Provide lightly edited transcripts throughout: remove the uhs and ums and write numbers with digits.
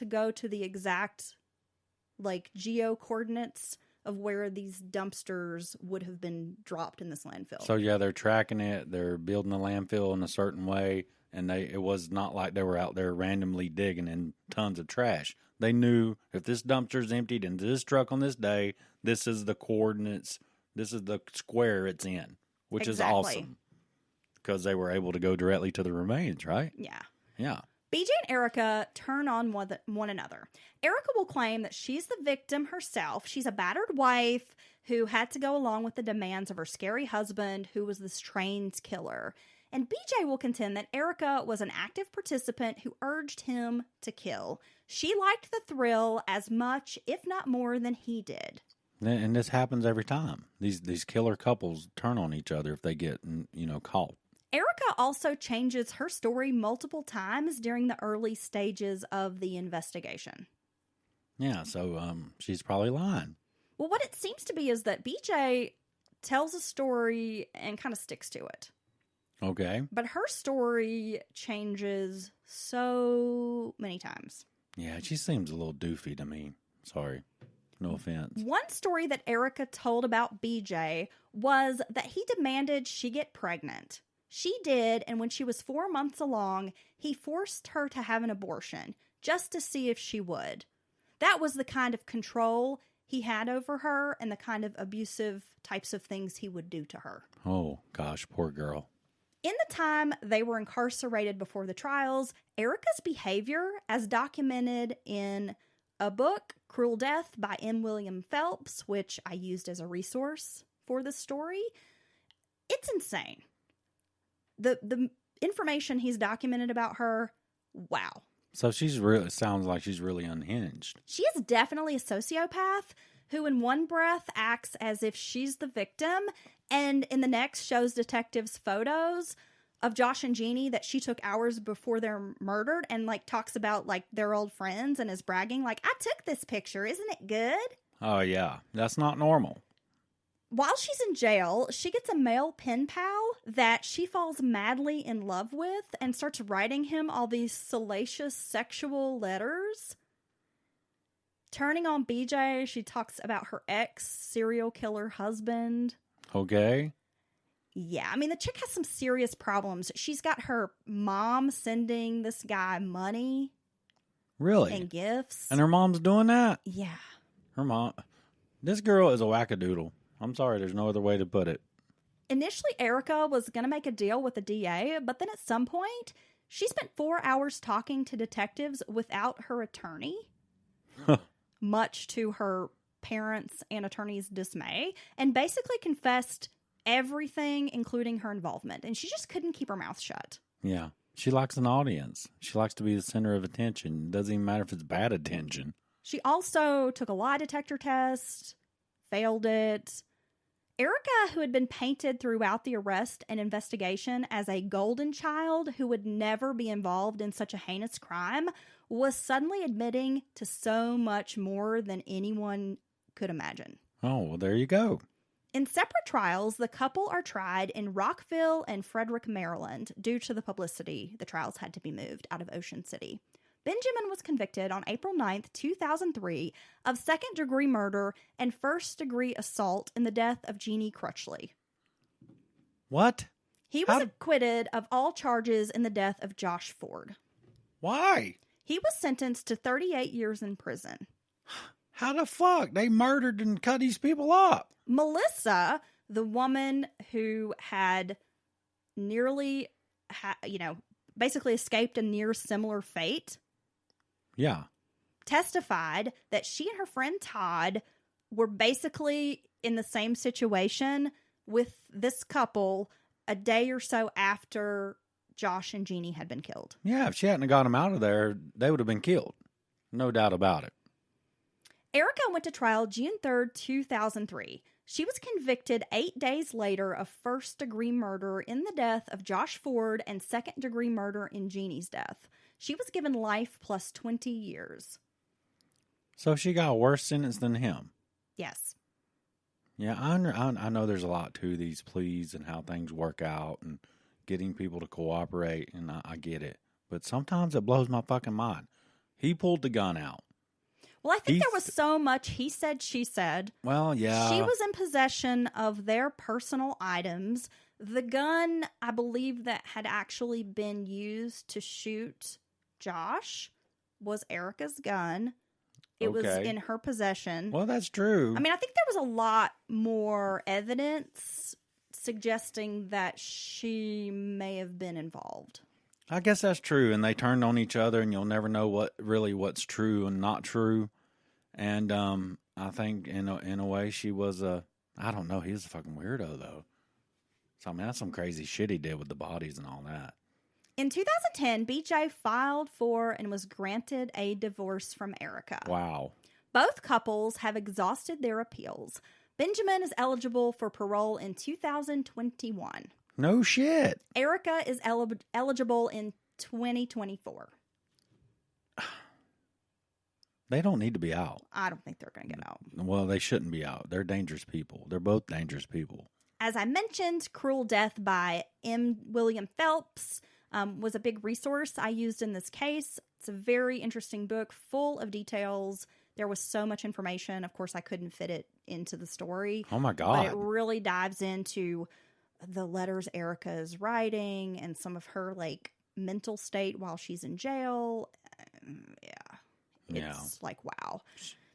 to go to the exact, like, geo coordinates of where these dumpsters would have been dropped in this landfill. So, yeah, they're tracking it. They're building the landfill in a certain way. And it was not like they were out there randomly digging in tons of trash. They knew if this dumpster's emptied into this truck on this day, this is the coordinates. This is the square it's in, which is awesome. Because they were able to go directly to the remains, right? Yeah. Yeah. BJ and Erika turn on one another. Erika will claim that she's the victim herself. She's a battered wife who had to go along with the demands of her scary husband, who was this trained killer. And BJ will contend that Erika was an active participant who urged him to kill. She liked the thrill as much, if not more, than he did. And this happens every time. These killer couples turn on each other if they get, caught. Erika also changes her story multiple times during the early stages of the investigation. Yeah, so she's probably lying. Well, what it seems to be is that BJ tells a story and kind of sticks to it. Okay. But her story changes so many times. Yeah, she seems a little doofy to me. Sorry. No offense. One story that Erika told about BJ was that he demanded she get pregnant. She did, and when she was 4 months along, he forced her to have an abortion, just to see if she would. That was the kind of control he had over her and the kind of abusive types of things he would do to her. Oh, gosh, poor girl. In the time they were incarcerated before the trials, Erika's behavior, as documented in a book, Cruel Death by M. William Phelps, which I used as a resource for this story, it's insane. The information he's documented about her, wow. So sounds like she's really unhinged. She is definitely a sociopath who in one breath acts as if she's the victim and in the next shows detectives photos of Josh and Jeannie that she took hours before they're murdered and like talks about like their old friends and is bragging like, I took this picture. Isn't it good? Oh, yeah. That's not normal. While she's in jail, she gets a male pen pal that she falls madly in love with and starts writing him all these salacious sexual letters. Turning on BJ, she talks about her ex-serial killer husband. Okay. Yeah, I mean, the chick has some serious problems. She's got her mom sending this guy money. Really? And gifts. And her mom's doing that? Yeah. Her mom. This girl is a wackadoodle. I'm sorry, there's no other way to put it. Initially, Erika was going to make a deal with the DA, but then at some point, she spent 4 hours talking to detectives without her attorney, much to her parents' and attorney's dismay, and basically confessed everything, including her involvement. And she just couldn't keep her mouth shut. Yeah. She likes an audience. She likes to be the center of attention. It doesn't even matter if it's bad attention. She also took a lie detector test, failed it. Erika, who had been painted throughout the arrest and investigation as a golden child who would never be involved in such a heinous crime, was suddenly admitting to so much more than anyone could imagine. Oh, well, there you go. In separate trials, the couple are tried in Rockville and Frederick, Maryland. Due to the publicity, the trials had to be moved out of Ocean City. Benjamin was convicted on April 9th, 2003, of second-degree murder and first-degree assault in the death of Jeannie Crutchley. What? He was acquitted of all charges in the death of Josh Ford. Why? He was sentenced to 38 years in prison. How the fuck? They murdered and cut these people up. Melissa, the woman who had nearly, basically escaped a near similar fate, yeah, testified that she and her friend Todd were basically in the same situation with this couple a day or so after Josh and Jeannie had been killed. Yeah, if she hadn't got them out of there, they would have been killed. No doubt about it. Erika went to trial June 3rd, 2003. She was convicted 8 days later of first-degree murder in the death of Josh Ford and second-degree murder in Jeannie's death. She was given life plus 20 years. So she got a worse sentence than him? Yes. Yeah, I know there's a lot to these pleas and how things work out and getting people to cooperate, and I get it. But sometimes it blows my fucking mind. He pulled the gun out. Well, I think there was so much he said, she said. Well, yeah. She was in possession of their personal items. The gun, I believe, that had actually been used to shoot Josh was Erika's gun. It was in her possession. Well, that's true. I mean, I think there was a lot more evidence suggesting that she may have been involved. I guess that's true. And they turned on each other, and you'll never know what's true and not true. And I think in a way she was I don't know. He was a fucking weirdo, though. So, I mean, that's some crazy shit he did with the bodies and all that. In 2010, BJ filed for and was granted a divorce from Erika. Wow. Both couples have exhausted their appeals. Benjamin is eligible for parole in 2021. No shit. Erika is eligible in 2024. They don't need to be out. I don't think they're going to get out. Well, they shouldn't be out. They're dangerous people. They're both dangerous people. As I mentioned, Cruel Death by M. William Phelps was a big resource I used in this case. It's a very interesting book, full of details. There was so much information. Of course, I couldn't fit it into the story. Oh, my God. But it really dives into the letters Erika is writing and some of her, mental state while she's in jail. It's like, wow.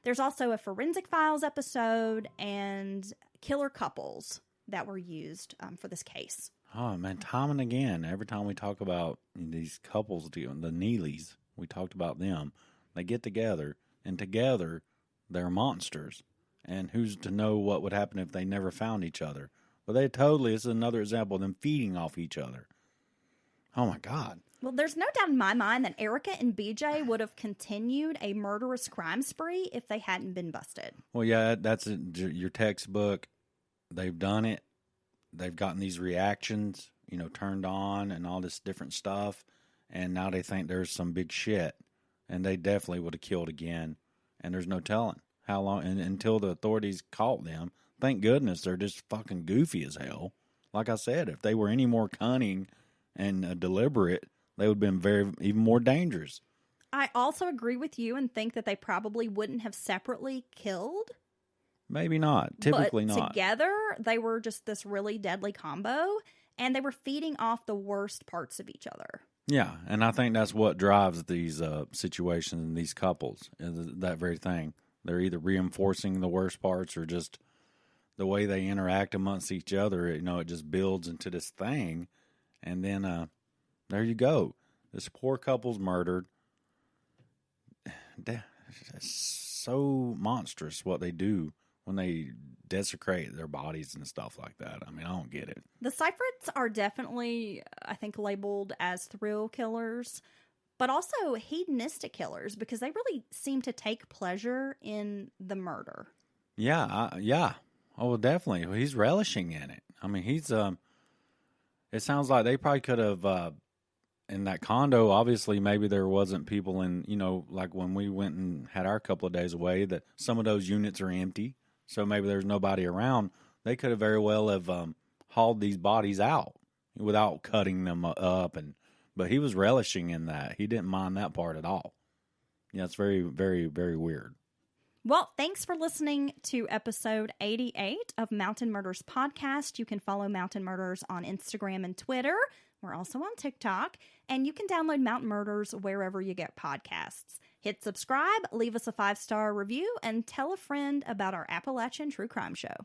There's also a Forensic Files episode and killer couples that were used for this case. Oh, man, time and again, every time we talk about these couples, the Neelys, we talked about them. They get together, and together, they're monsters. And who's to know what would happen if they never found each other? But this is another example of them feeding off each other. Oh, my God. Well, there's no doubt in my mind that Erika and BJ would have continued a murderous crime spree if they hadn't been busted. Well, yeah, that's your textbook. They've done it. They've gotten these reactions, turned on and all this different stuff. And now they think there's some big shit. And they definitely would have killed again. And there's no telling how long. And until the authorities caught them, thank goodness they're just fucking goofy as hell. Like I said, if they were any more cunning and deliberate, they would have been even more dangerous. I also agree with you and think that they probably wouldn't have separately killed. Maybe not. Typically but not. Together, they were just this really deadly combo, and they were feeding off the worst parts of each other. Yeah, and I think that's what drives these situations and these couples, is that very thing. They're either reinforcing the worst parts or just the way they interact amongst each other. It just builds into this thing, and then there you go. This poor couple's murdered. It's so monstrous what they do when they desecrate their bodies and stuff like that. I mean, I don't get it. The Sifrits are definitely, I think, labeled as thrill killers, but also hedonistic killers because they really seem to take pleasure in the murder. Yeah, yeah. Oh, well, definitely. He's relishing in it. I mean, he's, it sounds like they probably could have, in that condo, obviously, maybe there wasn't people in, like when we went and had our couple of days away, that some of those units are empty. So maybe there's nobody around. They could have very well have hauled these bodies out without cutting them up. But he was relishing in that. He didn't mind that part at all. Yeah, it's very, very, very weird. Well, thanks for listening to episode 88 of Mountain Murders Podcast. You can follow Mountain Murders on Instagram and Twitter. We're also on TikTok. And you can download Mountain Murders wherever you get podcasts. Hit subscribe, leave us a 5-star review, and tell a friend about our Appalachian True Crime Show.